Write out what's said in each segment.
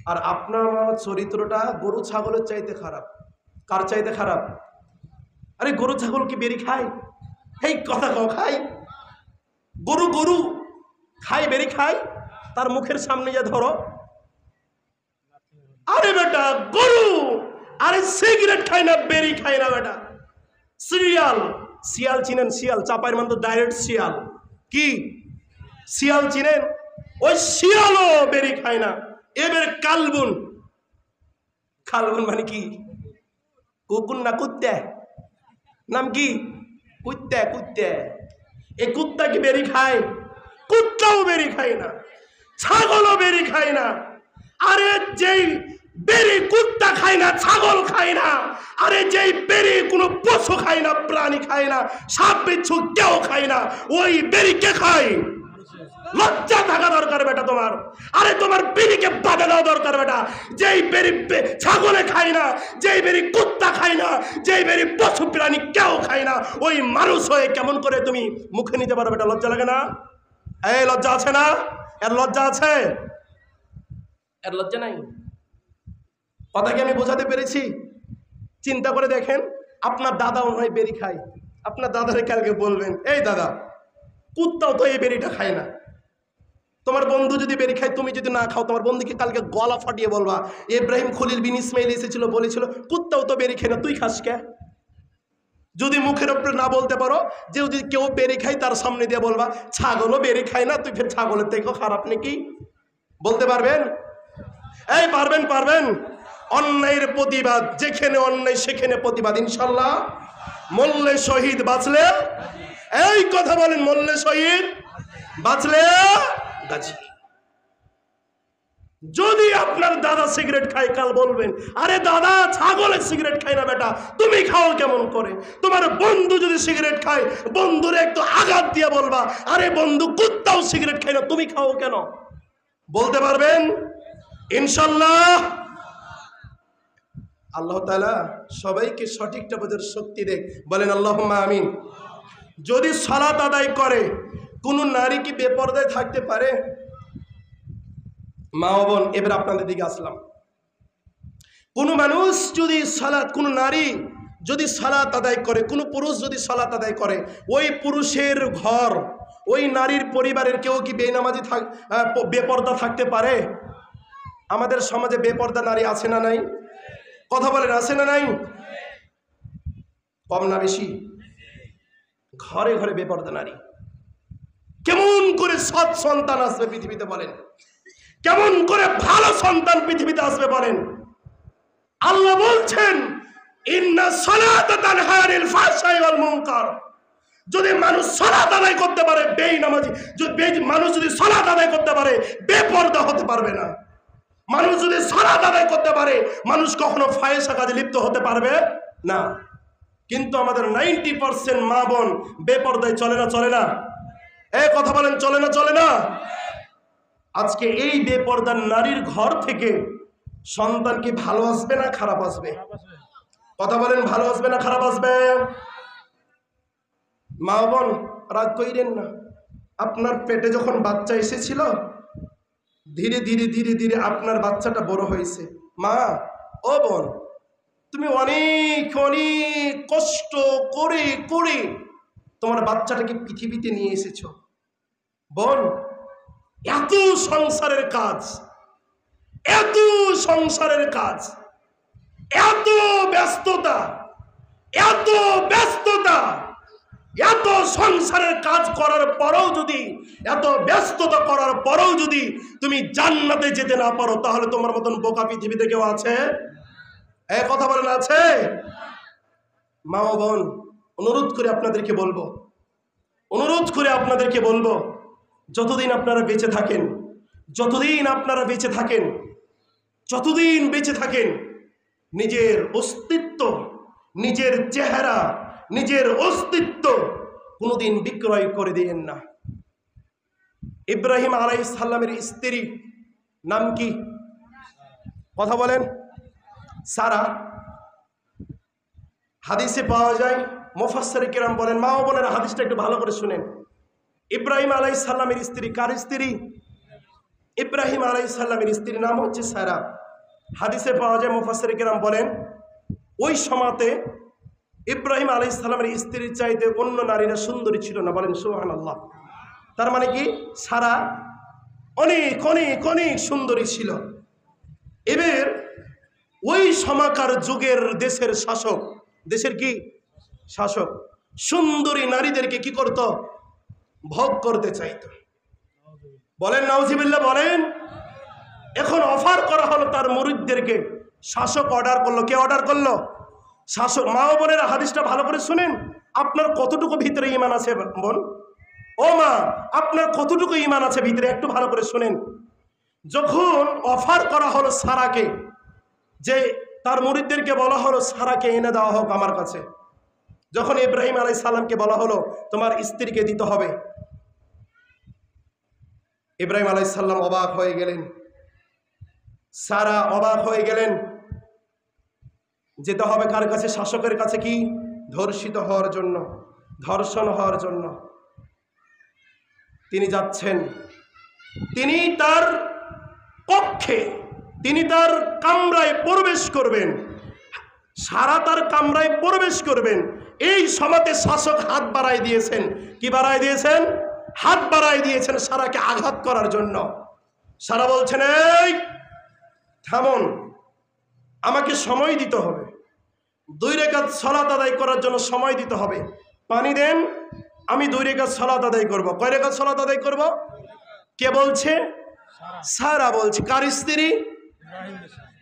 আর আপনার আমার চরিত্রটা গরু ছাগলের চাইতে খারাপ। কার চাইতে খারাপ? আরে গরু ছাগল কি বেরি খায়? এই কথা কও, খায়? গরু গরু খায়, বেরি খায়? তার মুখের সামনে যা ধরো, আরে বেটা গরু, আরে সিগারেট খায় না, বেরি খায় না বেটা। সিরিয়াল, শিয়াল চিনেন? শিয়াল চাপাইয়ের মান তো ডাইরেক্ট শিয়াল। কি শিয়াল চিনেন? ওই শিয়ালও বেরি খায় না। এবার কালবুন, কালবুন মানে কি? কুকুর না কুত্তে? নাম কি? কুত্তে। কুত্তে, এই কুত্তা কি বেরি খায়? কুত্তাও বেরি খায় না, ছাগলও বেরি খায় না। আরে যেই বেরি কুত্তা খায় না, ছাগল খায় না, আরে যেই বেরি কোনো পশু খায় না, প্রাণী খায় না, সাপ বিচ্ছু কেউ খায় না, ওই বেরি কে খায়? লজ্জা থাকা দরকার বেটা তোমার। আরে তোমার বেরিকে বাধা দেওয়া দরকার বেটা। যেই বেরি ছাগলে খায় না, যেই বেরি কুত্তা খায় না, যেই বেরি পশু প্রাণী কেউ খায় না, ওই মানুষ হয়ে কেমন করে তুমি মুখে নিতে পারো বেটা? লজ্জা লাগে না? এই লজ্জা আছে না? এর লজ্জা আছে? এর লজ্জা নাই? কথা কি আমি বোঝাতে পেরেছি? চিন্তা করে দেখেন, আপনার দাদা মনে হয় বেরি খায়। আপনার দাদারে কালকে বলবেন, এই দাদা, কুত্তাও তো এই বেরিটা খায় না। তোমার বন্ধু যদি বেরি খায়, তুমি যদি না খাও, তোমার বন্ধুকে কালকে গলা ফাটিয়ে বলবা, ইব্রাহিম খলিল বিন ইসমাইল এসেছিল, বলেছিল কুত্তাও তো বেরি খায় না, তুই খাস কে? যদি মুখের উপরে না বলতে পারো, যে যদি কেউ বেরি খায়, তার সামনে দিয়ে বলবা ছাগলও বেরি খায় না, তুই ফের ছাগলের থেকেও খারাপ নাকি? বলতে পারবেন? এই পারবেন? পারবেন? অন্যায়ের প্রতিবাদ, যেখানে অন্যায় সেখানে প্রতিবাদ, ইনশাল্লাহ। মল্লে শহীদ বাঁচলে, এই কথা বলেন, মল্লে শহীদ বাঁচলে গাজী। যদি আপনার দাদা সিগারেট খায়, কাল বলবেন, আরে দাদা ছাগলের সিগারেট খায় না বেটা, তুমি খাও কেমন করে? তোমার বন্ধু যদি সিগারেট খায়, বন্ধুরে একটু আঘাত দিয়ে বলবা, আরে বন্ধু কুত্তাও সিগারেট খায় না, তুমি খাও কেন? বলতে পারবেন? ইনশাল্লাহ। আল্লাহ তাআলা সবাইকে সঠিকটা বোঝার শক্তি দেখ, বলেন আল্লাহুম্মা আমিন। যদি সালাত আদায় করে, কোন নারী কি বেপরদায় থাকতে পারে? মা ও বোন, এবার আপনাদের দিকে আসলাম। কোন মানুষ যদি সালাত, কোন নারী যদি সালাত আদায় করে, কোন পুরুষ যদি সালাত আদায় করে, ওই পুরুষের ঘর, ওই নারীর পরিবারের কেউ কি বেনামাজি বেপরদা থাকতে পারে? আমাদের সমাজে বেপরদা নারী আছে না নাই? কথা বলেন, আছে না নাই? কম না বেশি? ঘরে ঘরে বেপরদা নারী। কেমন করে সৎ সন্তান আসবে পৃথিবীতে বলেন? কেমন করে ভালো সন্তান পৃথিবীতে আসবে বলেন? আল্লাহ বলছেন, ইন্না সালাতা তানহা আনিল ফাহশাই ওয়াল মুনকার। যদি মানুষ সালাত আদায় করতে পারে, বেনামাজি যদি মানুষ যদি সালাত আদায় করতে পারে, বেপরদা হতে পারবে না। মানুষ যদি সালাত আদায় করতে পারে, মানুষ কখনো ফাহিশা কাজে লিপ্ত হতে পারবে না। কিন্তু আমাদের 90% মা বোন বেপরদায় চলে না? চলে না? এই কথা বলেন, চলে না? চলে না? আজকে এই বেপরদার নারীর ঘর থেকে সন্তান কি ভালো আসবে না খারাপ আসবে? কথা বলেন, ভালো আসবে না খারাপ আসবে? মা বোন রাগ কইরেন না। আপনার পেটে যখন বাচ্চা এসেছিল, ধীরে ধীরে ধীরে ধীরে আপনার বাচ্চাটা বড় হয়েছে। মা ও বোন, তুমি অনেক অনেক কষ্ট করে করে তোমার বাচ্চাটাকে পৃথিবীতে নিয়ে এসেছো। বোন, এত সংসারের কাজ, এত সংসারের কাজ, এত ব্যস্ততা, এত ব্যস্ততা, এত সংসারের কাজ করার পরেও যদি, এত ব্যস্ততা করার পরেও যদি তুমি জান্নাতে যেতে না পারো, তাহলে তোমার মতন বোকা পৃথিবীতে কেউ আছে? এই কথা বলেন, আছে? মা ও বোন, অনুরোধ করে আপনাদেরকে বলবো, অনুরোধ করে আপনাদেরকে বলবো, যতদিন আপনারা বেঁচে থাকেন, যতদিন আপনারা বেঁচে থাকেন, যতদিন বেঁচে থাকেন, নিজের অস্তিত্ব, নিজের চেহারা, নিজের অস্তিত্ব কোনোদিন বিক্রয় করে দিয়েন না। ইব্রাহিম আলাইহিস সালামের স্ত্রী নাম কি? কথা বলেন। সারা। হাদিসে পাওয়া যায়, মুফাসসির কিরাম বলেন, মা ও বোনেরা হাদিসটা একটু ভালো করে শুনেন। ইব্রাহিম আলাইহিস সালামের স্ত্রী কার স্ত্রী? ইব্রাহিম আলাইহিস সালামের স্ত্রীর নাম হচ্ছে সারা। হাদিসে পাওয়া যায়, মুফাসসির কেরাম বলেন ওই সময়তে ইব্রাহিম আলাইহিস সালামের স্ত্রীর চাইতে অন্য নারীরা সুন্দরী ছিল না। বলেন সুবহানাল্লাহ। তার মানে কি সারা অনেক অনেক অনেক সুন্দরী ছিল। এবার ওই সময়কার যুগের দেশের শাসক, দেশের কি শাসক, সুন্দরী নারীদেরকে কি করত? ভোগ করতে চাইত। বলেন নাউজুবিল্লাহ বলেন। এখন অফার করা হলো তার মুরিদদেরকে, শাসক অর্ডার করলো। কে অর্ডার করলো? শাসক। মা ও বোনেরা হাদিসটা ভালো করে শুনেন। আপনার কতটুকু ভিতরে ঈমান আছে বোন? ও মা, আপনার কতটুকু ঈমান আছে ভিতরে একটু ভালো করে শুনেন। যখন অফার করা হলো সারাকে, যে তার মুরিদদেরকে বলা হলো সারাকে এনে দেওয়া হোক আমার কাছে, যখন ইব্রাহিম আলাইহিস সালামকে বলা হলো তোমার স্ত্রীকে দিতে হবে, ইব্রাহিম আলাইহিস সালাম অবাক হয়ে গেলেন, সারা অবাক হয়ে গেলেন। যেতে হবে কার কাছে? শাসকের কাছে। কি? ধর্ষিত হওয়ার জন্য, ধর্ষণ হওয়ার জন্য তিনি যাচ্ছেন। তিনি তার কক্ষে, তিনি তার কামরায় প্রবেশ করবেন। সারা তার কামরায় প্রবেশ করবেন। এই সময়তে শাসক হাত বাড়াই দিয়েছেন। কি বাড়াই দিয়েছেন? হাত বাড়াই দিয়েছেন সারাকে আঘাত করার জন্য। সারা বলছেন এই থামুন, আমাকে সময় দিতে হবে, 2 রাকাত সালাত আদায় করার জন্য সময় দিতে হবে। পানি দেন, আমি 2 রাকাত সালাত আদায় করব। কয় রাকাত সালাত আদায় করব? কে বলছে? সারা বলছে। কার স্ত্রী?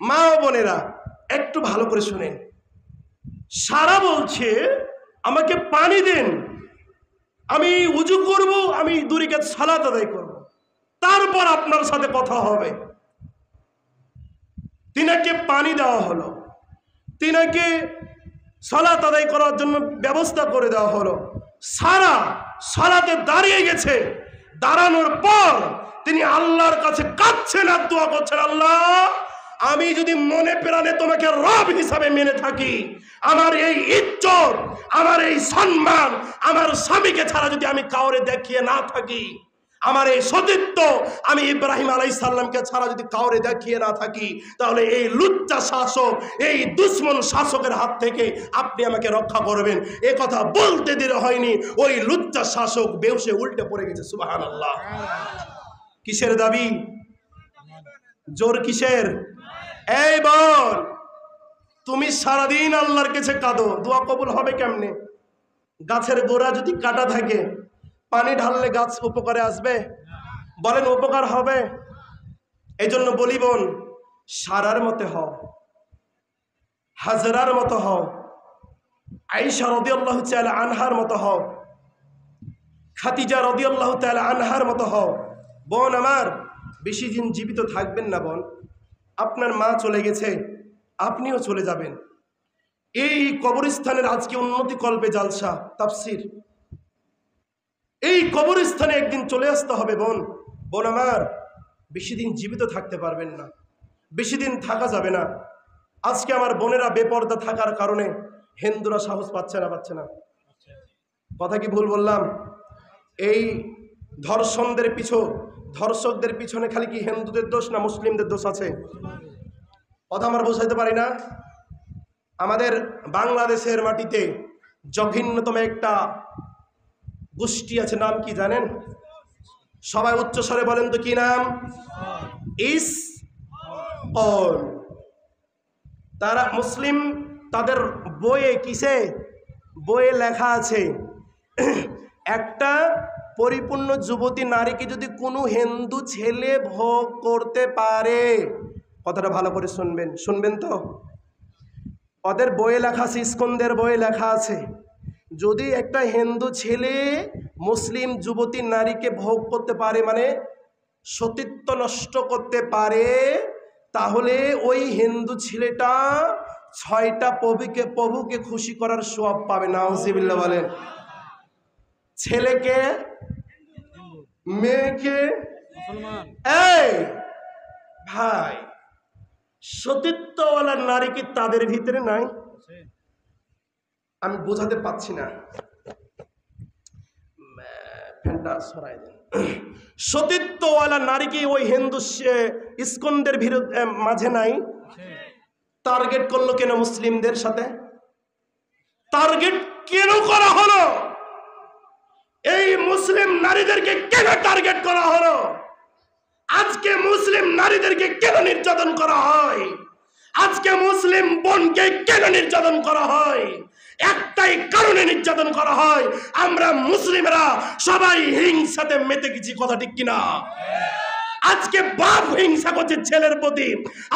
মা ও বোনেরা একটু ভালো করে শুনেন। সারা বলছে আমাকে পানি দেন, আমি উজু করব, আমি 2 রাকাত সালাত আদায় করব, তারপর আপনার সাথে কথা হবে। তিনাকে পানি দেওয়া হলো, তিনাকে সালাত আদায় করার জন্য ব্যবস্থা করে দেওয়া হলো। সারা সালাতে দাঁড়িয়ে গেছে। দাঁড়ানোর পর তিনি আল্লাহর কাছে কাঁদছেন আর দোয়া করছেন, আল্লাহ আমি যদি মনে প্রাণে তোমাকে রব হিসাবে মেনে থাকি, আমার এই ইজ্জত, আমার এই সম্মান, আমার স্বামীকে ছাড়া যদি আমি কাউরে দেখিয়ে না থাকি, আমার এই সতীত্ব আমি ইব্রাহিম আলাইহিস সালামকে ছাড়া যদি কাউরে দেখিয়ে না থাকি, তাহলে এই লুচ্চা শাসক, এই দুশ্মন শাসকের হাত থেকে আপনি আমাকে রক্ষা করবেন। এ কথা বলতে দেরি হয়নি, ওই লুচ্চা শাসক বেহুশে উল্টে পড়ে গেছে। সুবহানাল্লাহ। কিসের দাবি? জোর কিসের? এই বোন, তুমি সারাদিন আল্লাহর কাছে কাঁদো, দোয়া কবুল হবে কেমনে? গাছের গোড়া যদি কাটা থাকে, পানি ঢাললে গাছ উপকারে আসবে? বলেন উপকার হবে? এই জন্য বলি বোন, সারার মতে হও, হাজরার মতো হও, আয়েশা রাদিয়াল্লাহু তাআলা আনহার মতো হও, খাদিজা রাদিয়াল্লাহু তাআলা আনহার মতো হও। বোন আমার, বেশি দিন জীবিত থাকবেন না বোন। আপনার মা চলে গেছে, আপনিও চলে যাবেন। এই কবরস্থানের আজকে উন্নতি কল্পে জালসা তাফসীর, এই কবরস্থানে একদিন চলে আসতে হবে বোন। বোন আমার, বেশি দিন জীবিত থাকতে পারবেন না, বেশি দিন থাকা যাবে না। আজকে আমার বোনেরা বেপর্দা থাকার কারণে হিন্দুরা সাহস পাচ্ছে না, পাচ্ছে না। কথা কি ভুল বললাম? এই ধর্ষণদের ধর্ষকদের পিছনে খালি কি হিন্দুদের দোষ না মুসলিমদের দোষ আছে? কথা আমরা বোঝাইতে পারি না। আমাদের বাংলাদেশের মাটিতে জঘন্যতম একটা গোষ্ঠী আছে, নাম কি জানেন? সবাই উচ্চ স্বরে বলেন তো, কি নাম? ইসকন। তারা মুসলিম, তাদের বইয়ে কিসে বইয়ে লেখা আছে, একটা পরিপূর্ণ যুবতী নারীকে যদি কোনো হিন্দু ছেলে ভোগ করতে পারে, কথাটা ভালো করে শুনবেন, শুনবেন তো? ওদের বইয়ে লেখা আছে, ইসকনদের বইয়ে লেখা আছে, যদি একটা হিন্দু ছেলে মুসলিম যুবতী নারীকে ভোগ করতে পারে, মানে সতীত্ব নষ্ট করতে পারে, তাহলে ওই হিন্দু ছেলেটা 6টা প্রভুকে খুশি করার সওয়াব পাবে। নাউজুবিল্লাহ বলেন। ছেলেকে, মেয়েকে, এই ভাই, সতীত্বওয়ালা নারী কি তাদের ভিতরে নাই? আমি বোঝাতে পারছি না। ফ্যানটা সরাই দেন। সতীত্বওয়ালা নারী কি ওই হিন্দু ইস্কনদের মাঝে নাই? টার্গেট করলো কেন মুসলিমদের সাথে? টার্গেট কেন করা হলো? এই মুসলিম নারীদেরকে কেন টার্গেট করা হলো? আজকে মুসলিম নারীদেরকে কেন নির্যাতন করা হয়? আজকে মুসলিম বোনকে কেন নির্যাতন করা হয়? একটাই কারণে নির্যাতন করা হয়, আমরা মুসলিমরা সবাই হিংসাতে মেতে গেছি। কথা ঠিক কিনা? আজকে বাপ হিংসা করছে ছেলের প্রতি,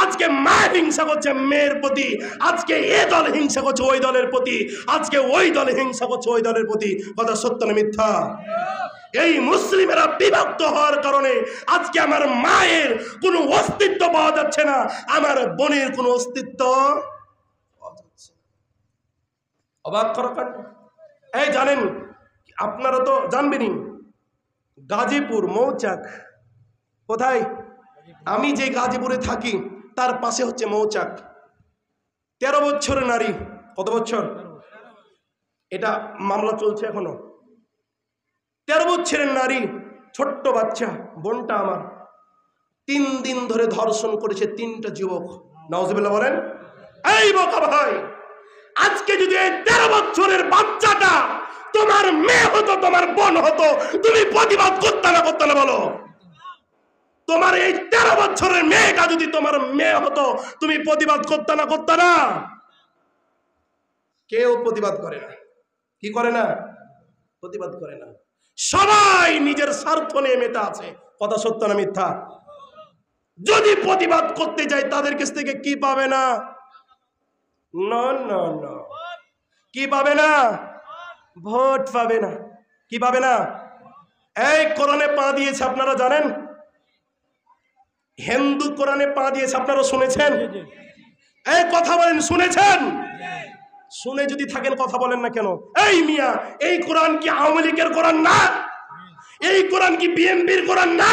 আজকে মা হিংসা করছে মেয়ের প্রতি, আজকে এ দল হিংসা করছে ওই দলের প্রতি, আজকে ওই দল হিংসা করছে ওই দলের প্রতি। কথা সত্য না মিথ্যা? এই মুসলিমেরা বিভক্ত হওয়ার কারণে আজকে আমার মায়ের কোনো অস্তিত্ব পাওয়া যাচ্ছে না, আমার বোনের কোনো অস্তিত্ব পাওয়া যাচ্ছে না। অবাক করা কাণ্ড। এই জানেন, আপনারা তো জানবেনই, গাজীপুর মৌচাক কোথায়? আমি যে গাজীপুরে থাকি তার পাশে হচ্ছে মৌচাক। 13 বছরের নারী। কত বছর? এটা মামলা চলছে এখনো। 13 বছরের নারী, ছোট্ট বাচ্চা, বোনটা আমার 3 দিন ধরে ধর্ষণ করেছে 3টা যুবক। নাউজুবিল্লাহ বলেন। এই বোকা ভাই, আজকে যদি এই 13 বছরের বাচ্চাটা তোমার মেয়ে হতো, তোমার বোন হতো, তুমি প্রতিবাদ করতে না বলো? তোমার এই 13 বছরের মেয়েটা যদি তোমার মেয়ে হতো, তুমি প্রতিবাদ করতে না? কেউ প্রতিবাদ করে না। কি করে না? প্রতিবাদ করে না। সবাই নিজের স্বার্থ নিয়ে মেতে আছে। কথা সত্য না মিথ্যা? যদি প্রতিবাদ করতে যায় তাদের কাছ থেকে কি পাবে না? না, কি পাবে না? ভোট পাবে না। কি পাবে না? এই কোরআনে পা দিয়েছে, আপনারা জানেন? হিন্দু কোরআনে পা দিয়েছে, আপনারা শুনেছেন? এই কথা বলেন, শুনেছেন? শুনে যদি থাকেন কথা বলেন না কেন? এই মিয়া, এই কোরআন কি আওয়ামী লীগের কোরআন না? এই কোরআন কি বিএনপির কোরআন না?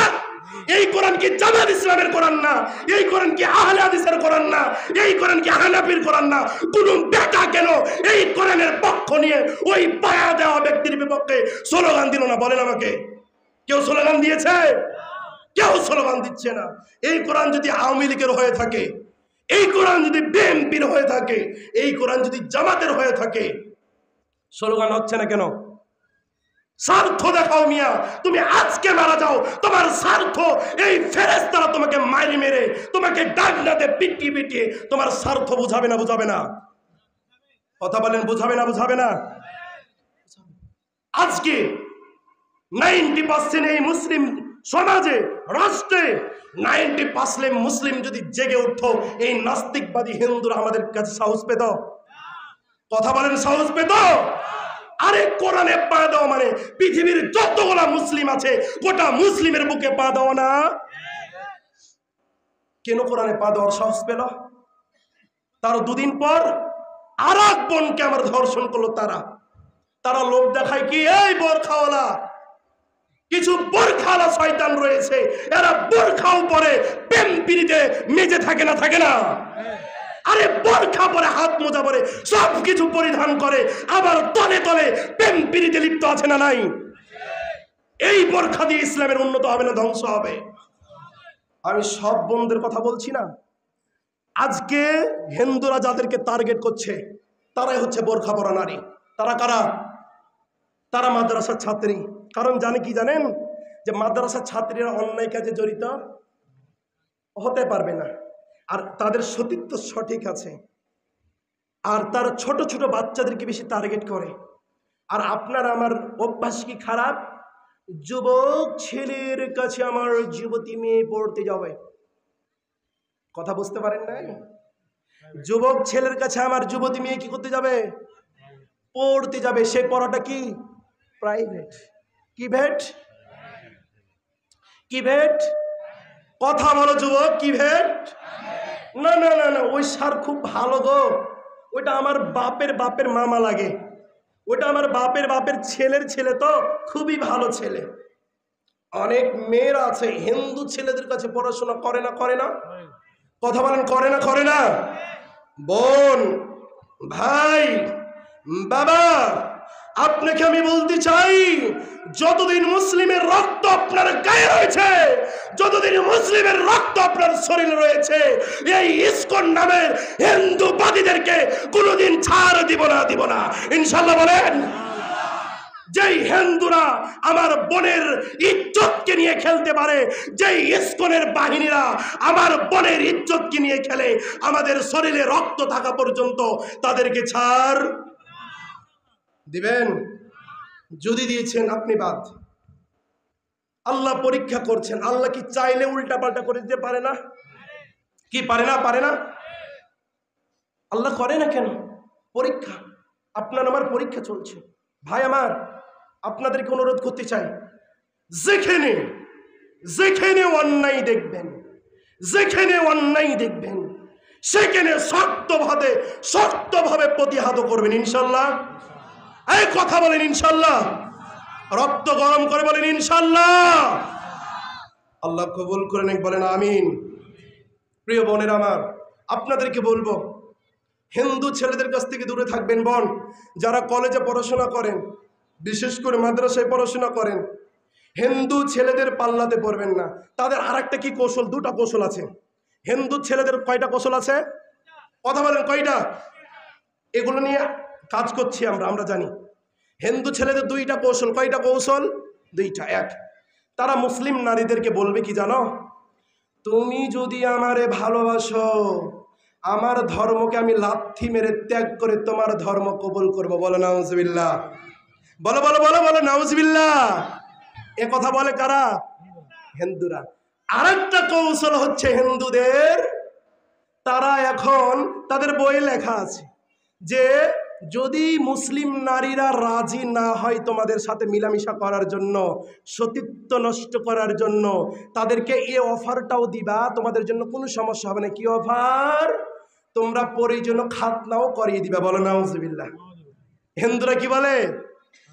এই কোরআন কি জামাত ইসলামের কোরআন না? এই কোরআন কি আহলে হাদিসের কোরআন না? এই কোরআন কি হানাফির কোরআন না? কোন বেটা কেন এই কোরআনের পক্ষ নিয়ে ওই পায়া দেওয়া ব্যক্তির বিপক্ষে স্লোগান দিল না? বলেন আমাকে। কেউ স্লোগান দিয়েছে? কেউ স্লোগান দিচ্ছে না। এই কোরআন যদি আওয়ামী লীগের হয়ে থাকে, এই কোরআন যদি বিএনপির হয়ে থাকে, এই কোরআন যদি জামাতের হয়ে থাকে, স্লোগান হচ্ছে না কেন? স্বার্থ দেখাও মিয়া। তুমি আজকে মারা যাও, তোমার স্বার্থ এই ফেরেশতারা তোমাকে মারি মেরে, তোমাকে ডান্ডাতে পিটিয়ে তোমার স্বার্থ বুঝাবে না? কথা বলেন, বুঝাবে না? আজকে 90% এই মুসলিম সমাজে, রাষ্ট্রে 90% মুসলিম যদি জেগে উঠতো, এই নাস্তিকবাদী হিন্দুরা আমাদের কাছে সাহস পেত? কথা বলেন, সাহস পেত? আরে কোরআনে পা দেওয়া মানে পৃথিবীর যতগুলা মুসলিম আছে গোটা মুসলিমের বুকে পা দেওয়া না? কেন কোরআনে পা দেওয়ার সাহস পেল? তার 2 দিন পর আর এক বোনকে আমার ধর্ষণ করলো। তারা লোক দেখায় কি? এই বোরখাওয়ালা, কিছু বোরখাওয়ালা শয়তান রয়েছে, এরা বোরখাও পরে প্রেম পিড়িতে মেজে থাকে না? আরে বোরখা পরে, হাত মোজা পরে, সবকিছু পরিধান করে, আবার তলে তলে প্রেম পিড়িতে লিপ্ত আছে না নাই? এই বোরখা দিয়ে ইসলামের উন্নত হবে না, ধ্বংস হবে? আমি সব বোনদের কথা বলছি না। আজকে হিন্দুরা যাদেরকে টার্গেট করছে তারাই হচ্ছে বোরখা পরা নারী। তারা কারা? তারা মাদ্রাসার ছাত্রী। কারণ জানেন যে মাদ্রাসার ছাত্রীরা অন্যায় কাজে জড়িত হতে পারবে না, আর তাদের সতীত্ব সঠিক আছে, আর তারা ছোট ছোট বাচ্চাদেরকে বেশি টার্গেট করে। আর আপনার আমার অভ্যাস কি খারাপ? যুবক ছেলের কাছে আমার যুবতী মেয়ে পড়তে যাবে। কথা বুঝতে পারেন না? যুবক ছেলের কাছে আমার যুবতী মেয়ে কি করতে যাবে? পড়তে যাবে। সেই পড়াটা কি? প্রাইভেট। কি ভেট? কথা বলো যুবক, কি ভেট? না, ওই সার খুব ভালো গো, ওইটা আমার বাপের মামা লাগে, ওটা আমার বাপের ছেলের ছেলে, তো খুবই ভালো ছেলে। অনেক মেয়েরা আছে হিন্দু ছেলেদের কাছে পড়াশোনা করে না? কথা বলেন, করে না? বোন, ভাই, বাবা, আপনাকে আমি বলতে চাই, যতদিন মুসলিমের রক্ত আপনার গায়ে রয়েছে, যতদিন মুসলিমের রক্ত আপনার শরীরে রয়েছে, এই ইসকন নামের হিন্দুবাদীদেরকে কোনোদিন ছাড় দিব না ইনশাআল্লাহ বলেন। যেই হিন্দুরা আমার বোনের ইজ্জতকে নিয়ে খেলতে পারে, যেই ইসকনের বাহিনীরা আমার বোনের ইজ্জতকে নিয়ে খেলে, আমাদের শরীরে রক্ত থাকা পর্যন্ত তাদেরকে ছাড় দিবেন? যদি দিয়েছেন আপনি বাদ। আল্লাহ পরীক্ষা করছেন। আল্লাহ কি চাইলে উল্টা পাল্টা করে দিতে পারে না? কি পারে না? আল্লাহ করে না কেন? পরীক্ষা। আপনার আমার পরীক্ষা চলছে। ভাই আমার, আপনাদেরকে অনুরোধ করতে চাই, যেখানে অন্যায় দেখবেন, সেখানে শক্তভাবে প্রতিহত করবেন ইনশাল্লাহ। এই কথা বলেন ইনশাল্লাহ। রক্ত গরম করে বলেন ইনশাল্লাহ। আল্লাহ কবুল করে নেক, বলেন আমিন। প্রিয় বোনের আমার, আপনাদেরকে বলবো, হিন্দু ছেলেদের কাছ থেকে দূরে থাকবেন। বোন, যারা কলেজে পড়াশোনা করেন, বিশেষ করে মাদ্রাসায় পড়াশোনা করেন, হিন্দু ছেলেদের পাল্লাতে পড়বেন না। তাদের আরেকটা কি কৌশল, দুটা কৌশল আছে। হিন্দু ছেলেদের কয়টা কৌশল আছে? কথা বলেন, কয়টা? এগুলো নিয়ে কাজ করছি আমরা জানি। হিন্দু ছেলেদের দুইটা কৌশল। কয়টা কৌশল? দুইটা। এক, তারা মুসলিম নারীদেরকে বলবে কি জানো? তুমি যদি আমারে ভালোবাসো, আমার ধর্মকে আমি লাথি মেরে ত্যাগ করে তোমার ধর্ম কবুল করবো। বলো নাউজুবিল্লাহ। বলো নাউজুবিল্লাহ। এ কথা বলে কারা? হিন্দুরা। আরেকটা কৌশল হচ্ছে হিন্দুদের, তারা এখন তাদের বইয়ে লেখা আছে যে যদি মুসলিম নারীরা রাজি না হয় তোমাদের সাথে মিলামিশা করার জন্য, সতীত্ব নষ্ট করার জন্য, তাদেরকে এই অফারটাও দিবা, তোমাদের জন্য কোনো সমস্যা হবে না। কি অফার? তোমরা প্রয়োজনে খাতনাও করিয়ে দিবা। বলো নাউজুবিল্লাহ। হিন্দুরা কি বলে?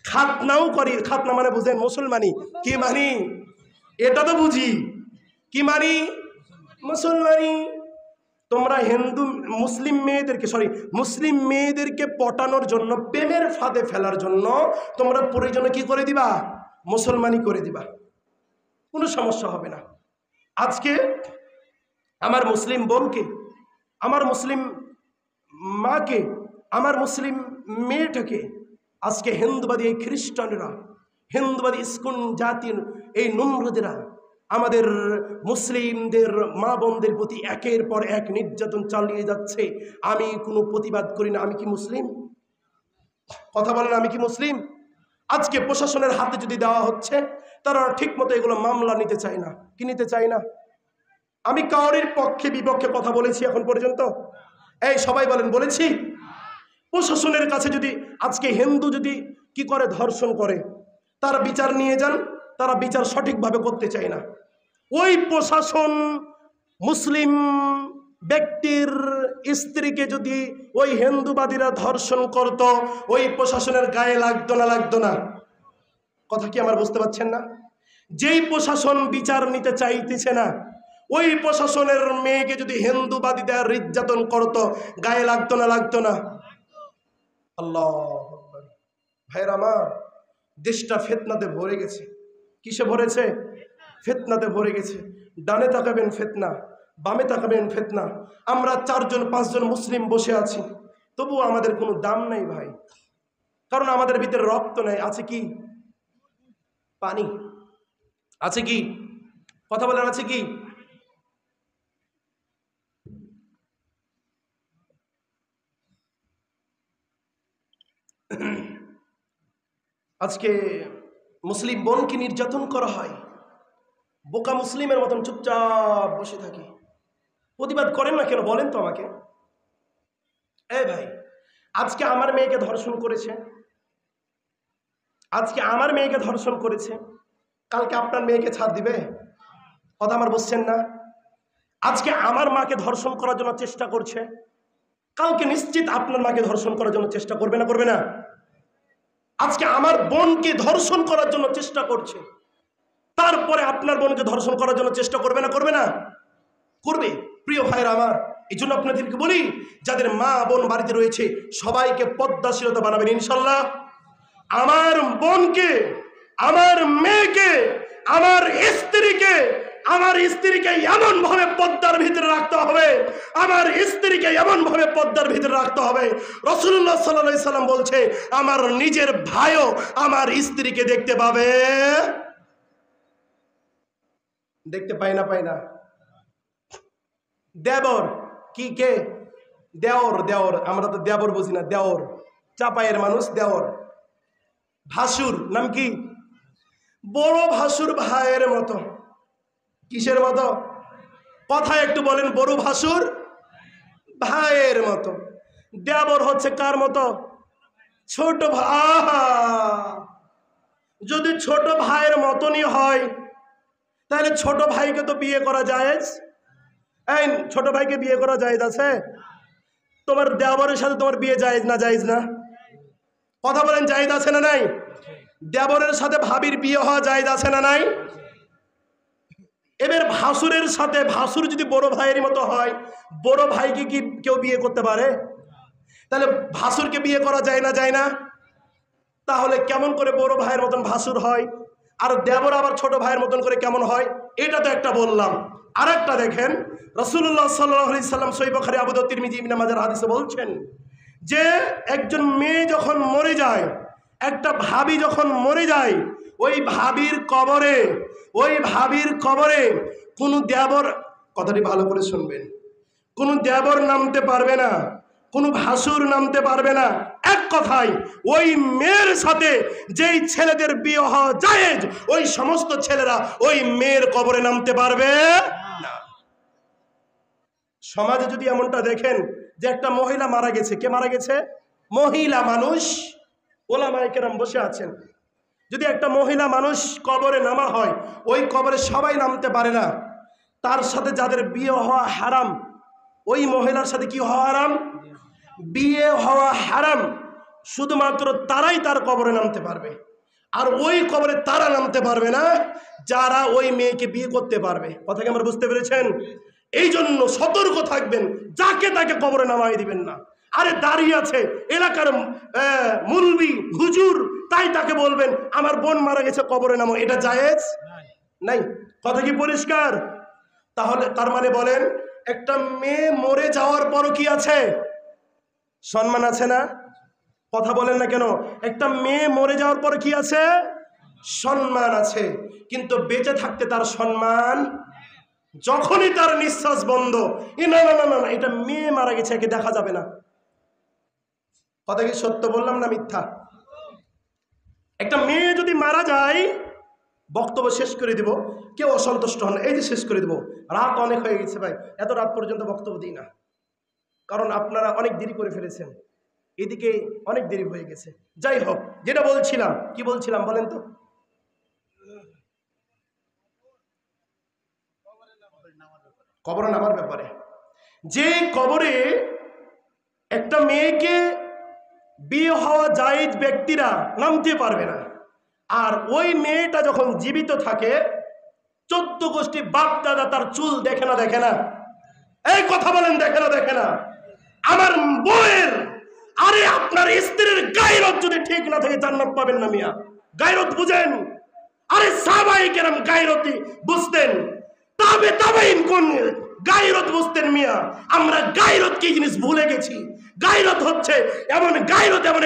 খাতনাও করি। খাতনা মানে বুঝেন? মুসলমানি। কি মানি? এটা তো বুঝি। কি মানি? মুসলমানি। তোমরা মুসলিম মেয়েদেরকে পটানোর জন্য, প্রেমের ফাঁদে ফেলার জন্য তোমরা প্রয়োজনে কি করে দিবা? মুসলমানি করে দিবা। কোনো সমস্যা হবে না। আজকে আমার মুসলিম বোনকে, আমার মুসলিম মাকে, আমার মুসলিম মেয়েটাকে আজকে হিন্দুবাদী এই খ্রিস্টানরা, হিন্দুবাদী ইস্কন জাতির এই নম্রদেরা আমাদের মুসলিমদের মা বোনদের প্রতি একের পর এক নির্যাতন চালিয়ে যাচ্ছে। আমি কোনো প্রতিবাদ করি না। আমি কি মুসলিম? কথা বলেন, আমি কি মুসলিম? আজকে প্রশাসনের হাতে যদি দেওয়া হচ্ছে, তারা ঠিক মতো এগুলো মামলা নিতে চায় না। কি নিতে চায় না? আমি কাউরির পক্ষে বিপক্ষে কথা বলেছি এখন পর্যন্ত? এই সবাই বলেন, বলেছি? প্রশাসনের কাছে যদি আজকে হিন্দু যদি কি করে, ধর্ষণ করে, তারা বিচার নিয়ে যান, তারা বিচার সঠিকভাবে করতে চায় না। ওই প্রশাসন মুসলিম ব্যক্তির স্ত্রীকে যদি ওই হিন্দুবাদীরা ধর্ষণ করত, ওই প্রশাসনের গায়ে লাগতো না? কথা কি আমার বুঝতে পারছেন না? যেই প্রশাসন বিচার নিতে চাইতেছে না, ওই প্রশাসনের মেয়েকে যদি হিন্দুবাদীরা নির্যাতন করত, গায়ে লাগতো না? আল্লাহ ভাইরা আমার, দেশটা ফিতনাতে ভরে গেছে। কিসে ভরেছে? ফিতনাতে ভরে গেছে। ডানে তাকাবেন ফিতনা, বামে তাকাবেন ফিতনা। আমরা 4 জন 5 জন মুসলিম বসে আছি, তবুও আমাদের কোনো দাম নাই ভাই। কারণ আমাদের ভিতরে রক্ত নাই। আছে কি? পানি। আছে কি? কথা বলেন, আছে কি? আজকে মুসলিম বোনকে নির্যাতন করা হয়, বোকা মুসলিমের মতন চুপচাপ বসে থাকে। প্রতিবাদ করেন না কেন বলেন তো আমাকে? এই ভাই, আজকে আমার মেয়েকে ধর্ষণ করেছে, কালকে আপনার মেয়েকে ছাড় দিবে? কথা আমার বুঝছেন না? আজকে আমার মাকে ধর্ষণ করার জন্য চেষ্টা করছে, কালকে নিশ্চিত আপনার মাকে ধর্ষণ করার জন্য চেষ্টা করবে না? আজকে আমার বোনকে ধর্ষণ করার জন্য চেষ্টা করছে, তারপরে আপনার বোনকে ধর্ষণ করার জন্য চেষ্টা করবে না? করবে। প্রিয় ভাইরা আমার, এই জন্য আপনাদেরকে বলি, যাদের মা বোন বাড়িতে রয়েছে সবাইকে পদ্মাশীলতা বানাবেন ইনশাল্লাহ। আমার বোনকে, আমার মেয়েকে, আমার স্ত্রীকে এমন ভাবে পর্দার ভিতরে রাখতে হবে, আমার স্ত্রীকে এমন ভাবে পর্দার ভিতরে রাখতে হবে। রাসূলুল্লাহ সাল্লাল্লাহু আলাইহি সাল্লাম বলছে, আমার নিজের ভাইও আমার স্ত্রীকে দেখতে পাবে। দেখতে পাই না দেবর কি, কে? দেওর, আমরা তো দেবর বুঝি না, দেওর চাপায়ের মানুষ, দেওর। ভাসুর নাম কি? বড় ভাসুর ভাইয়ের মতো। কিসের মতো? কথায় একটু বলেন। বড় ভাসুর ভাইয়ের মতো। দেবর হচ্ছে কার মতো? ছোট ভাই। যদি ছোট ভাইয়ের মতনই হয় তাহলে ছোট ভাইকে তো বিয়ে করা জায়েজ। এই ছোট ভাইকে বিয়ে করা জায়েজ আছে? তোমার দেবরের সাথে তোমার বিয়ে জায়েজ না? জায়েজ না? কথা বলেন, জায়েজ আছে না নাই? দেবরের সাথে ভাবির বিয়ে হওয়া জায়েজ আছে না নাই? এবার ভাসুরের সাথে, ভাসুর যদি বড় ভাইয়ের মতো হয়, বড় ভাইকে কি কেউ বিয়ে করতে পারে? তাহলে ভাসুরকে বিয়ে করা যায় না? যায় না? তাহলে কেমন করে বড় ভাইয়ের মতন ভাসুর হয়, আর দেবর আবার ছোট ভাইয়ের মতন করে কেমন হয়? এটা তো একটা বললাম। আর একটা দেখেন, রাসূলুল্লাহ সাল্লাল্লাহু আলাইহি সাল্লাম সহিহ বুখারী, আবু দাউদ, তিরমিজি, ইবনে মাজাহর হাদিসে বলছেন যে একজন মেয়ে যখন মরে যায়, একটা ভাবি যখন মরে যায়, ওই ভাবির কবরে কোনো দেবর, কথাটি ভালো করে শুনবেন, কোনো দেবর নামতে পারবে না, কোনো ভাসুর নামতে পারবে না। এক কথায় ওই মেয়ের সাথে যেই ছেলেদের বিয়ে হওয়া জায়েজ, ওই সমস্ত ছেলেরা ওই মেয়ের কবরে নামতে পারবে না। সমাজে যদি এমনটা দেখেন যে একটা মহিলা মারা গেছে, কে মারা গেছে? মহিলা মানুষ, ওলামায়ে কেরাম বসে আছেন। যদি একটা মহিলা মানুষ কবরে নামা হয়, ওই কবরে সবাই নামতে পারে না। তার সাথে যাদের বিয়ে হওয়া হারাম, ওই মহিলার সাথে কি হওয়া হারাম? বিয়ে হওয়া হারাম। শুধুমাত্র তারাই তার কবরে নামতে পারবে, আর ওই কবরে তারা নামতে পারবে না যারা ওই মেয়েকে বিয়ে করতে পারবে। কথা কি আমরা বুঝতে পেরেছেন? এই জন্য সতর্ক থাকবেন, যাকে তাকে কবরে নামাই দিবেন না। আরে দাঁড়িয়ে আছে এলাকার মুলবি হুজুর, তাই তাকে বলবেন আমার বোন মারা গেছে কবরে নামো, এটা জায়েজ নাই। কথা কি পরিষ্কার? তাহলে তার মানে বলেন, একটা মেয়ে মরে যাওয়ার পরও কি আছে? সম্মান আছে না? কথা বলেন না কেন? একটা মেয়ে মরে যাওয়ার পর কি আছে? সম্মান আছে। কিন্তু বেঁচে থাকতে তার সম্মান, যখনই তার নিঃশ্বাস বন্ধ, না না না না, এটা মেয়ে মারা গেছে, একে দেখা যাবে না। কথা কি সত্য বললাম না মিথ্যা? একটা মেয়ে যদি মারা যায়, বক্তব্য শেষ করে দিব, কেউ অসন্তুষ্ট হন, এই যে শেষ করে দিব, রাত অনেক হয়ে গেছে ভাই, এত রাত পর্যন্ত বক্তব্য দিই না, কারণ আপনারা অনেক দেরি করে ফেলেছেন, এদিকে অনেক দেরি হয়ে গেছে। যাই হোক, যেটা বলছিলাম, কি বলছিলাম বলেন তো? কবরে নামার ব্যাপারে। যে কবরে একটা মেয়েকে বিয়ে হওয়া জায়েজ ব্যক্তিরা নামতে পারবে না, আর ওই মেয়েটা যখন জীবিত থাকে, 14 গোষ্ঠী বাপ দাদা তার চুল দেখে না? দেখে না? এই কথা বলেন, দেখে না? দেখে না? আমার বউয়ের, আরে আপনার স্ত্রীর গায়রত যদি ঠিক না থাকে জান্নাত পাবেন না মিয়া। গায়রত বুঝেন? আরে সাহাবায়ে কেরাম গায়রতি বুঝতেন, তাবেঈন কোন গায়রত বুঝতেন মিয়া? আমরা গায়রত কি জিনিস ভুলে গেছি। গায়রত হচ্ছে এমন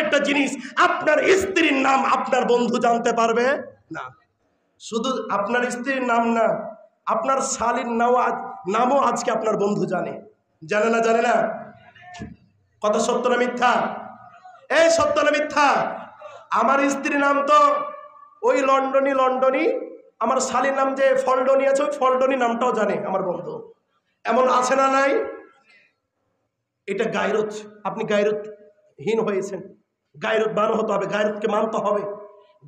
একটা জিনিস, আপনার স্ত্রীর নাম আপনার বন্ধু জানতে পারবে না। শুধু আপনার স্ত্রীর নাম না, আপনার শালীর নামও আজকে আপনার বন্ধু জানে। জানে না? জানে না? কথা সত্য না মিথ্যা? এই সত্য না মিথ্যা? আমার স্ত্রীর নাম তো ওই লন্ডনী, আমার শালীর নাম যে ফলডনি আছে, ওই ফলডনি নামটাও জানে আমার বন্ধু। এমন আছে না নাই? এটা গায়রত। আপনি গায়রতহীন হয়েছেন। গায়রতবান হতে হবে, গায়রতকে মানতে হবে।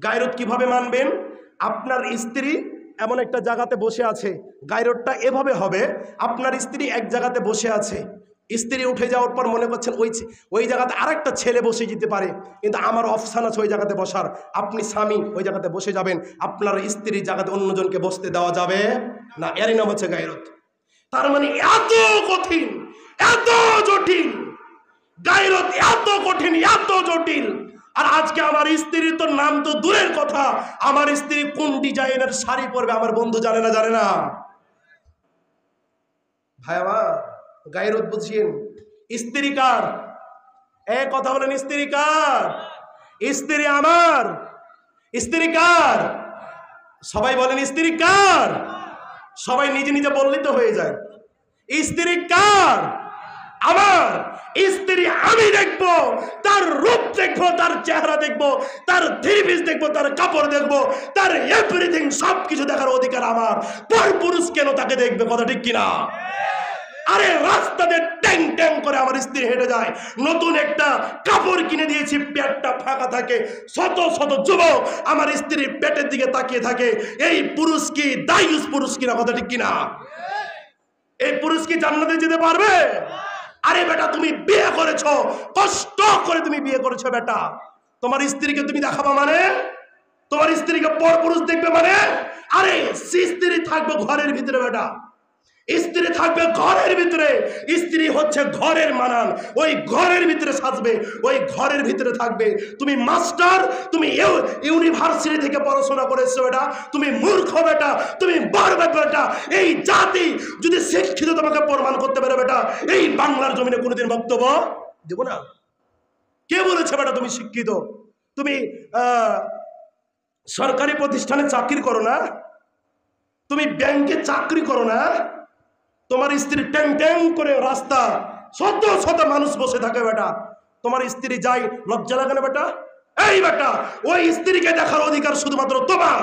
গায়রত কিভাবে মানবেন? আপনার স্ত্রী এমন একটা জায়গাতে বসে আছে, গায়রতটা এভাবে হবে, আপনার স্ত্রী এক জায়গাতে বসে আছে, স্ত্রী উঠে যাওয়ার পর মনে করছেন ওই জায়গাতে আরেকটা ছেলে বসে যেতে পারে, কিন্তু আমার অপশান আছে ওই জায়গাতে বসার। আপনি স্বামী ওই জায়গাতে বসে যাবেন, আপনার স্ত্রীর জায়গাতে অন্যজনকে বসতে দেওয়া যাবে না। এরই নাম হচ্ছে গায়রত। তার মানে এত কঠিন, এত জটিল গায়রত, এত কঠিন, এত জটিল। আর আজকে আমার স্ত্রীর তো নাম তো দূরের কথা, আমার স্ত্রী কোন ডিজাইনের শাড়ি পরবে আমার বন্ধু জানে না, জানে না। ভাই আমার গায়রত বুঝিয়েন। স্ত্রী কার? এক কথা বলেন, স্ত্রী কার? স্ত্রী আমার। স্ত্রী কার? সবাই বলেন স্ত্রী কার? সবাই নিজে নিজে বললেই তো হয়ে যায়। স্ত্রী কার? আমার। স্ত্রী আমি দেখবো, তার রূপ দেখবো, তার চেহারা দেখবো, তার থ্রি পিস দেখবো, তার কাপড় দেখবো, তার এভরিথিং সবকিছু দেখার অধিকার আমার। পর পুরুষ কেন তাকে দেখবে? কথা ঠিক কিনা? আরে রাস্তাতে ট্যাং ট্যাং করে আমার স্ত্রী হেঁটে যায়, নতুন একটা কাপড় কিনে দিয়েছি, পেটটা ফাঁকা থাকে, শত শত যুবক আমার স্ত্রীর পেটের দিকে তাকিয়ে থাকে। এই পুরুষ কি দায়ুস পুরুষ কিনা? কথা ঠিক কিনা? এই পুরুষ কি জান্নাতে যেতে পারবে? আরে বেটা, তুমি বিয়ে করেছো, কষ্ট করে তুমি বিয়ে করেছো বেটা, তোমার স্ত্রীকে তুমি দেখাবা মানে? তোমার স্ত্রীকে পর পুরুষ দেখবে মানে? আরে স্ত্রী থাকবে ঘরের ভিতরে বেটা, স্ত্রী থাকবে ঘরের ভিতরে। স্ত্রী হচ্ছে ঘরের মানান, ওই ঘরের ভিতরে সাজবে, ওই ঘরের ভিতরে থাকবে। তুমি মাস্টার, তুমি ইউনিভার্সিটি থেকে পড়াশোনা করেছো বেটা, তুমি মূর্খ বেটা, তুমি বর্বর বেটা। এই জাতি যদি শিক্ষিত তোমাকে প্রমাণ করতে পারে বেটা, এই বাংলার জমিনে কোনোদিন বক্তব্য দেব না। কে বলেছে বেটা তুমি শিক্ষিত? তুমি সরকারি প্রতিষ্ঠানে চাকরি করো না, তুমি ব্যাংকে চাকরি করো না, তোমার স্ত্রী ট্যাং ট্যাং করে রাস্তা শত শত মানুষ বসে থাকে বেটা, তোমার স্ত্রী যাই, লজ্জা লাগে না বেটা? এই বেটা, ওই স্ত্রীকে দেখার অধিকার শুধুমাত্র তোমার।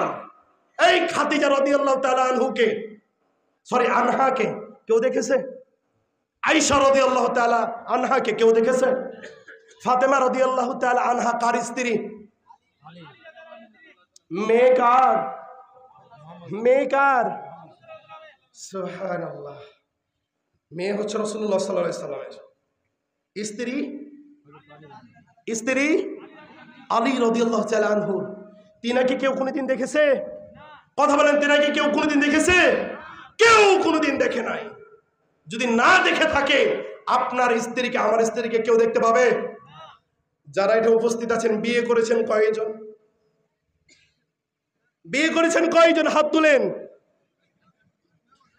এই খাদিজা রাদিয়াল্লাহু তাআলা আনহুকে, সরি আনহাকে কেউ দেখেছে? আয়েশা রাদিয়াল্লাহু তাআলা আনহাকে কেউ দেখেছে? ফাতেমা রাদিয়াল্লাহু তাআলা আনহা কার স্ত্রী? মেয়ে কার? মেয়ে কার? সুবহানাল্লাহ। মেয়ে হচ্ছে রাসূলুল্লাহ সাল্লাল্লাহু আলাইহি সাল্লামের স্ত্রী। স্ত্রী আলী রাদিয়াল্লাহু তাআলা আনহু। তিনাকে কেউ কোনোদিন দেখেছে? কথা বলেন, তিনাকে কেউ কোনোদিন দেখেছে? কেউ কোনোদিন দেখে নাই। যদি না দেখে থাকে, আপনার স্ত্রীকে আমার স্ত্রীকে কেউ দেখতে পাবে? যারা এটা উপস্থিত আছেন, বিয়ে করেছেন কয়জন? বিয়ে করেছেন কয়জন? হাত তুলেন।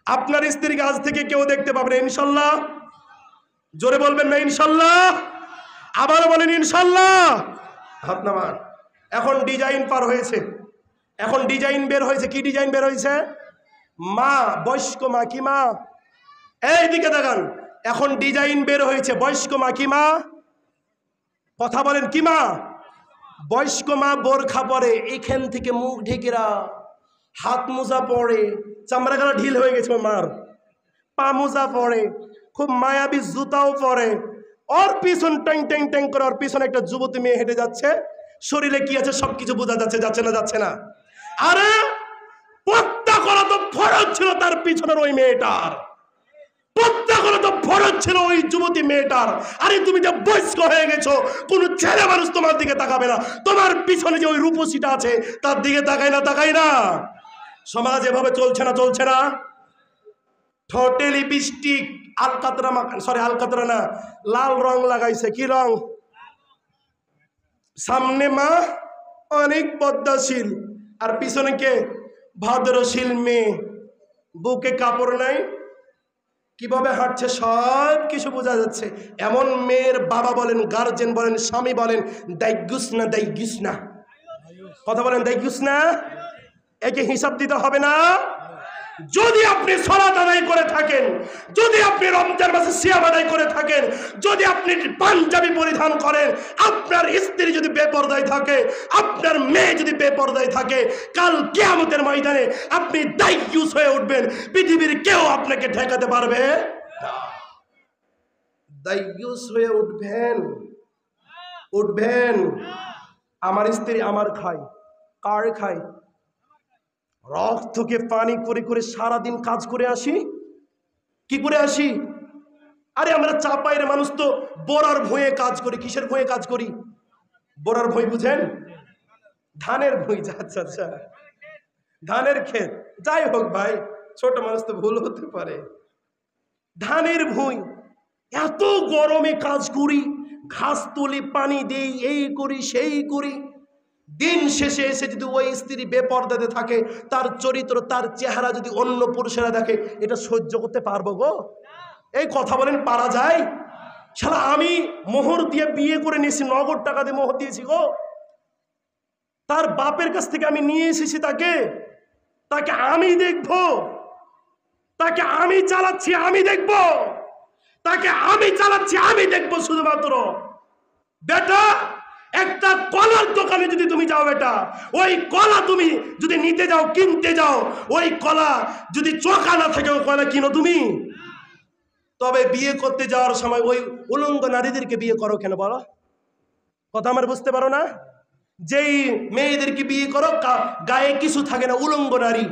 আপনার স্ত্রীকে আজ থেকে কেউ দেখতে পাবে না ইনশাল্লাহ? জোরে বলবেন না ইনশাল্লাহ? আবার বলেন ইনশাল্লাহ। হাত নামান। এখন ডিজাইন পার হয়েছে, এখন ডিজাইন বের হয়েছে। কি ডিজাইন বের হয়েছে? মা, বয়স্ক মা। কি মা? এই দিকে দেখান। এখন ডিজাইন বের হয়েছে, বয়স্ক মা। কি মা? কথা বলেন, কি মা? বয়স্ক মা বোরখা পরে, এখান থেকে মুখ ঢেকেরা, হাত মোজা পরে, চামড়া গালা ঢিল হয়ে গেছে মার, পা মোজা পরে, খুব মায়াবী জুতাও পরে, ওর পিছন ট্যাং ট্যাং ট্যাং করে ওর পিছনে একটা যুবতী মেয়ে হেঁটে যাচ্ছে, শরীরে কি আছে সবকিছু বোঝা যাচ্ছে, যাচ্ছে না? যাচ্ছে না? আরে পর্দা করা তো ফরজ ছিল তার পিছনের ওই মেয়েটার, পর্দা করা তো ফরজ ছিল ওই যুবতী মেয়েটার। আরে তুমি যে বয়স্ক হয়ে গেছো, কোনো ছেলে মানুষ তোমার দিকে তাকাবে না, তোমার পিছনে যে ওই রূপসীটা আছে তার দিকে তাকায় না? তাকায় না? সমাজ এভাবে চলছে না? চলছে না? ঠোঁটে লিপস্টিক, আলকাতরা মাখান, সরি আলকাতরা না, লাল রং লাগাইছে। কি রং? সামনে মা অনেক পদ্মাশীল, আর পিছনে কে? ভদ্রশীল মেয়ে, বুকে কাপড় নাই, কিভাবে হাঁটছে সব কিছু বোঝা যাচ্ছে। এমন মেয়ের বাবা বলেন, গার্জেন বলেন, স্বামী বলেন, দায়গুস না? দায়গুস না? কথা বলেন, দায়গুস না? একে হিসাব দিতে হবে না? যদি আপনি সালাত আদায় করে থাকেন, যদি আপনি রমজান মাসে সিয়াম আদায় করে থাকেন, যদি আপনি পাঞ্জাবি পরিধান করেন, আপনার স্ত্রী যদি বেপরদায় থাকে, আপনার মেয়ে যদি বেপরদায় থাকে, কাল কিয়ামতের ময়দানে আপনি দায়ুস হয়ে উঠবেন। পৃথিবীর কেউ আপনাকে ঠেকাতে পারবে না। দায়ুস হয়ে উঠবেন, উঠবেন। আমার স্ত্রী আমার খায়, কার খায়? রক্তকে পানি করে করে সারাদিন কাজ করে আসি। কি করে আসি? আরে আমরা চাপাইয়ের মানুষ তো বোরার ভুঁয়ে কাজ করি। কিসের ভুঁয়ে কাজ করি? বোরার ভুঁই বুঝেন? ধানের ভুঁই। আচ্ছা আচ্ছা, ধানের ক্ষেত। যাই হোক ভাই, ছোট মানুষ তো ভুল হতে পারে। ধানের ভুঁই, এত গরমে কাজ করি, ঘাস তুলি, পানি দিই, এই করি সেই করি, দিন শেষে এসে যদি ওই স্ত্রী বেপরদাতে থাকে, তার চরিত্র, তার চেহারা যদি অন্য পুরুষেরা দেখে, এটা সহ্য করতে পারবো গো? এই কথা বলেন, পারা যায়? শালা আমি মোহর দিয়ে বিয়ে করে নিয়েছি, নগদ টাকা দিয়ে মোহর দিয়েছি গো। তার বাপের কাছ থেকে আমি নিয়ে এসেছি তাকে আমি দেখবো, তাকে আমি চালাচ্ছি, আমি দেখবো, তাকে আমি চালাচ্ছি, আমি দেখবো শুধুমাত্র। বেটা, একটা কলার দোকানে যদি তুমি যাও বেটা, ওই কলা তুমি যদি নিতে যাও, কিনতে যাও, ওই কলা যদি চোখা না থাকে, ওই কলা কিনো তুমি? তবে বিয়ে করতে যাওয়ার সময় ওই উলঙ্গ নারীদেরকে বিয়ে করো কেন বলো? কথা আমার বুঝতে পারো না? যেই মেয়েদেরকে বিয়ে করো গায়ে কিছু থাকে না, উলঙ্গ নারী।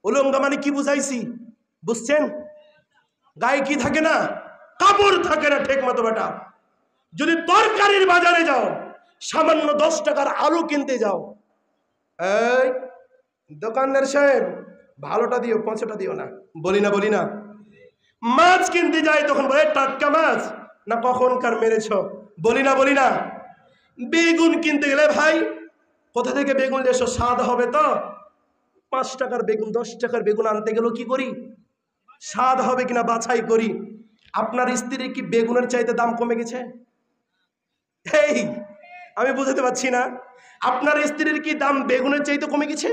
উলঙ্গ মানে কি বুঝাইছি বুঝছেন? গায়ে কি থাকে না? কাপড় থাকে না ঠিক মতো বেটা। যদি তরকারির বাজারে যাও, সামান্য 10 টাকার আলু কিনতে যাও, এই দোকানদার সাহেব ভালোটা দিও, 5টা দিও না, বলি না? মাছ কিনতে যাই, তখন বলে টাটকা মাছ না কখনকার মেরেছ, বলি না? বেগুন কিনতে গেলে, ভাই কোথা থেকে বেগুন এসো, স্বাদ হবে তো? 5 টাকার বেগুন, 10 টাকার বেগুন আনতে গেলেও কি করি? স্বাদ হবে কিনা বাছাই করি। আপনার স্ত্রীর কি বেগুনের চাইতে দাম কমে গেছে? এই আমি বুঝতে পারছি না, আপনার স্ত্রীর কি দাম বেগুনের চাইতে কমে গেছে?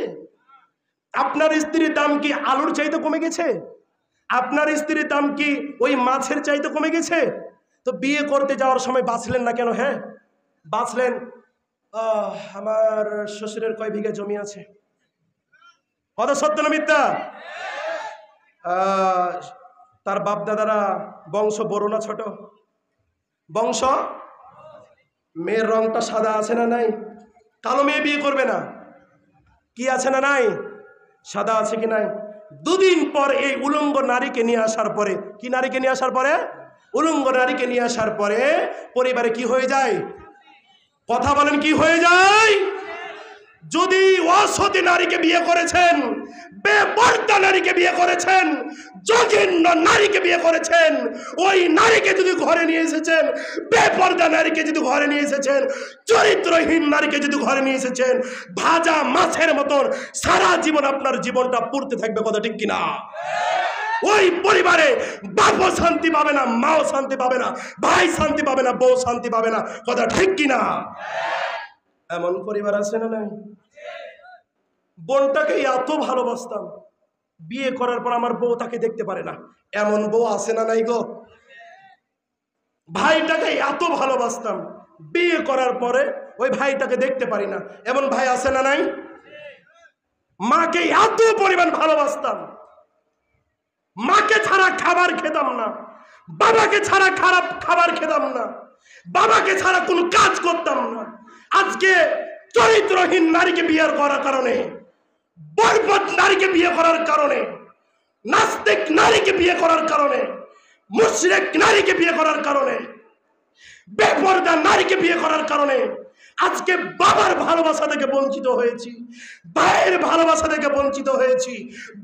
আপনার স্ত্রীর দাম কি আলুর চাইতে কমে গেছে? আপনার স্ত্রীর দাম কি ওই মাছের চাইতে কমে গেছে? তো বিয়ে করতে যাওয়ার সময় বাঁচলেন না কেন? হ্যাঁ বাঁচলেন, আমার শ্বশুরের কয় বিঘা জমি আছে, কথা সত্য না মিথ্যা? তার বাপ দাদারা বংশ বড় না ছোট? বংশ। মেয়ের রংটা সাদা আছে না নাই? কালো মেয়ে বিয়ে করবে না, কি আছে না নাই? সাদা আছে কি নাই? 2 দিন পর এই উলঙ্গ নারীকে নিয়ে আসার পরে, কি নারীকে নিয়ে আসার পরে? উলঙ্গ নারীকে নিয়ে আসার পরে পরিবারে কি হয়ে যায়? কথা বলেন, কি হয়ে যায়? যদি অসতী নারীকে বিয়ে করেছেন, বেপরদা নারীকে বিয়ে করেছেন, জঘন্য নারীকে বিয়ে করেছেন, ওই নারীকে যদি ঘরে নিয়ে এসেছেন, বেপরদা নারীকে যদি ঘরে নিয়ে এসেছেন, চরিত্রহীন নারীকে যদি ঘরে নিয়ে এসেছেন, ভাজা মাছের মতন সারা জীবন আপনার জীবনটা পুড়তে থাকবে, কথা ঠিক কিনা? ওই পরিবারে বাপও শান্তি পাবে না, মাও শান্তি পাবে না, ভাই শান্তি পাবে না, বউ শান্তি পাবে না, কথা ঠিক কিনা? এমন পরিবার আছে না নাই? বোনটাকে এত ভালোবাসতাম, বিয়ে করার পর আমার বউ তাকে দেখতে পারে না, এমন বউ আছে না নাই গো? ভাইটাকে এত ভালোবাসতাম, বিয়ে করার পরে ওই ভাইটাকে দেখতে পারি না, এমন ভাই আছে না নাই? মাকে এত পরিমাণ ভালোবাসতাম, মাকে ছাড়া খাবার খেতাম না, বাবাকে ছাড়া খারাপ খাবার খেতাম না, বাবাকে ছাড়া কোনো কাজ করতাম না। আজকে চরিত্রহীন নারীকে বিয়ে করার কারণে, বরবাদ নারীকে বিয়ে করার কারণে, নাস্তিক নারীকে বিয়ে করার কারণে, মুশরিক নারীকে বিয়ে করার কারণে, বেপরদা নারীকে বিয়ে করার কারণে আজকে বাবার ভালোবাসা থেকে বঞ্চিত হয়েছি, ভাইয়ের ভালোবাসা থেকে বঞ্চিত হয়েছি,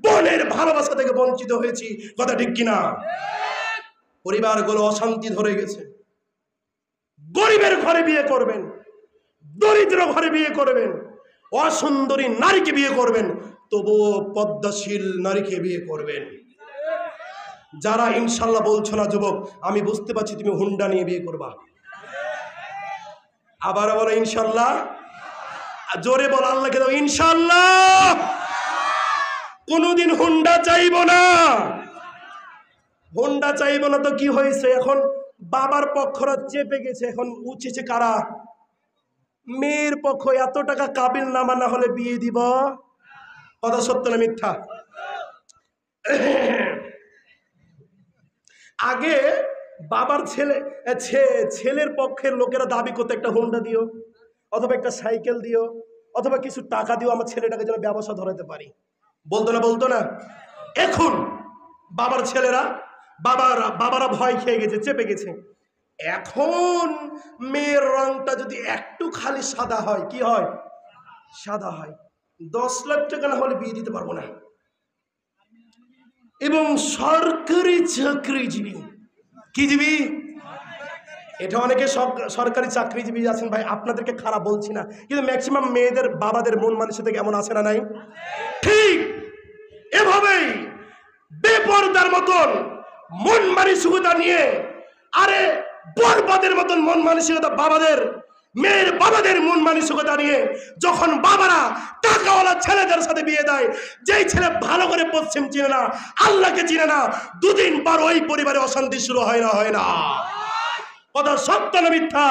বোনের ভালোবাসা থেকে বঞ্চিত হয়েছি, কথা ঠিক কিনা? পরিবারগুলো অশান্তি ধরে গেছে। গরিবের ঘরে বিয়ে করবেন, দরিদ্র ঘরে বিয়ে করবেন, অসুন্দরী নারীকে বিয়ে করবেন, তবুও পদ্মাশীল নারীকে বিয়ে করবেন। যারা ইনশাল্লাহ বলছো না যুবক, আমি বুঝতে পারছি তুমি হুন্ডা নিয়ে বিয়ে করবা। আবার বলো ইনশাল্লাহ, জোরে বল আল্লাহকে দাও ইনশাল্লাহ। কোনোদিন হুন্ডা চাইব না, হুন্ডা চাইব না তো কি হয়েছে? এখন বাবার পক্ষরা চেপে গেছে, এখন উঠেছে কারা? মেয়ের পক্ষ। এত টাকা কাবিল নামা না হলে বিয়ে দিব? কথা সত্য না মিথ্যা? আগে বাবার ছেলের পক্ষের লোকেরা দাবি করতে একটা হুন্ডা দিও, অথবা একটা সাইকেল দিও, অথবা কিছু টাকা দিও, আমার ছেলেটাকে যেন ব্যবসা ধরাতে পারি। বলতো না? এখন বাবার ছেলেরা, বাবারা ভয় খেয়ে গেছে, চেপে গেছে। এখন মেয়ের রংটা যদি একটু খালি সাদা হয়, কি হয়? সাদা হয়। 10 লাখ টাকা না হলে বিয়ে দিতে পারবো না। এবং সরকারি চাকরিজীবী, কি জীবী? এটা অনেকে সরকারি চাকরিজীবী আছেন ভাই, আপনাদেরকে খারাপ বলছি না, কিন্তু ম্যাক্সিমাম মেয়েদের বাবাদের মন মানসিকতা কেমন আছে না নাই? ঠিক এভাবেই বেপরদার মতন মন মানসিকতা নিয়ে, আরে বরবাদের মতন মন মানসিকতা বাবাদের, মেয়ের বাবাদের মন মানসিকতা নিয়ে যখন বাবারা টাকাওয়ালা ছেলেদের সাথে বিয়ে দেয়, যেই ছেলে ভালো করে পশ্চিম চিনে না, আল্লাহকে চিনে না, দুদিন পর ওই পরিবারে অশান্তি শুরু হয় না? কথা সত্য না মিথ্যা?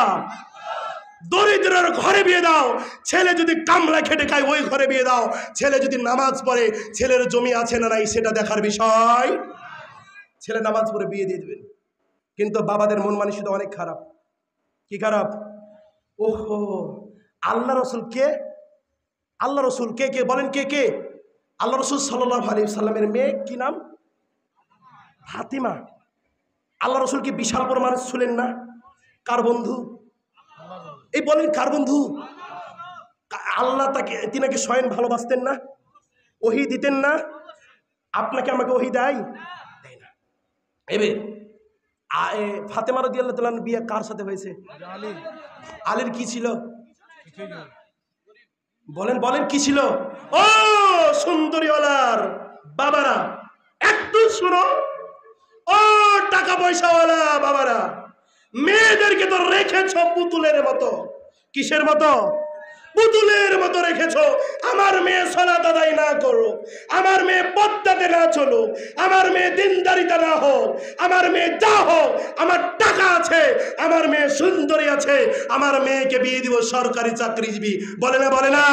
দরিদ্রের ঘরে বিয়ে দাও, ছেলে যদি কামলা খেটে খায় ওই ঘরে বিয়ে দাও, ছেলে যদি নামাজ পড়ে, ছেলের জমি আছে না নাই সেটা দেখার বিষয়। ছেলে নামাজ পড়ে বিয়ে দিয়ে দেবেন, কিন্তু বাবাদের মন মানসিকতা অনেক খারাপ। কি খারাপ? ওহো, আল্লাহ রসুল কে? আল্লাহ রসুল কে কে বলেন? কে কে? আল্লাহ রসুল সাল্লাল্লাহু আলাইহি সাল্লামের মেয়ে, কি নাম? ফাতিমা। আল্লাহ রসুল কি বিশাল বড় মানুষ ছিলেন না? কার বন্ধু? এই বলেন কার বন্ধু? আল্লাহ তিনাকে স্বয়ং ভালোবাসতেন না? ওহী দিতেন না? আপনাকে আমাকে ওহী দেয় না? এবার ফাতেমা রাদিয়াল্লাহু তাআলার বিয়ে কার সাথে হয়েছে? আলীর কি ছিল? বলেন কি ছিল? ও সুন্দরীওয়ালার বাবারা একটু শুনো, ও টাকা পয়সাওয়ালা বাবারা, মেয়েদেরকে তো রেখেছ পুতুলের মতো। কিসের মতো? পুতুলের মতো রেখেছ। আমার মেয়ে সালাত আদায় না করো, আমার মেয়ে পদ্মাতে না চলো, আমার মেয়ে দিনদারিতা না হোক, আমার মেয়ে যা হোক, আমার টাকা আছে, আমার মেয়ে সুন্দরী আছে, আমার মেয়েকে বিয়ে দিব সরকারি চাকরিজীবী, বলে না?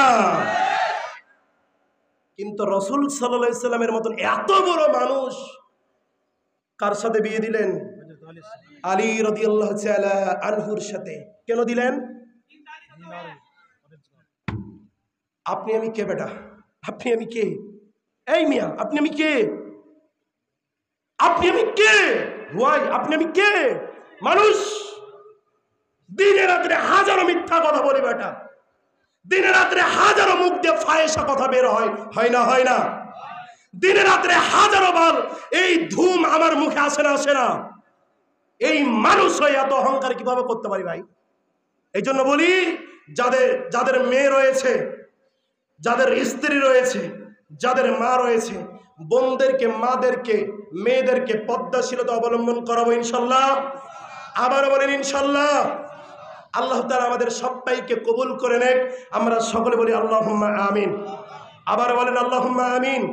কিন্তু রাসূল সাল্লাল্লাহু আলাইহি সাল্লামের মতন এত বড় মানুষ কার সাথে বিয়ে দিলেন? আলী রাদিয়াল্লাহু তাআলা আনহুর সাথে। কেন দিলেন? আপনি আমি কে বেটা? আপনি আমি কে? এই মিয়া, আপনি আমি কে? আপনি আমি কে? ভাই আপনি আমি কে? মানুষ দিনে রাত্রে হাজারো মিথ্যা কথা বলি বেটা, দিনে রাত্রে হাজারো মুখ দিয়ে ফায়েসা কথা বের হয় না? দিনে রাত্রে হাজারো বার এই ধূম আমার মুখে আসে না? এই মানুষ হয়ে এত অহংকার কিভাবে করতে পারি ভাই? এই জন্য বলি, যাদের মেয়ে রয়েছে, যাদের স্ত্রী রয়েছে, যাদের মা রয়েছে, বোনদেরকে, মাদেরকে, মেয়েদেরকে পদ্মাশীলতা অবলম্বন করাবো ইনশাল্লাহ। আবার বলেন ইনশাল্লাহ। আল্লাহ তাআলা আমাদের সবাইকে কবুল করে নেক। আমরা সকলে বলি আল্লাহুম্মা আমিন। আবার বলেন আল্লাহুম্মা আমিন।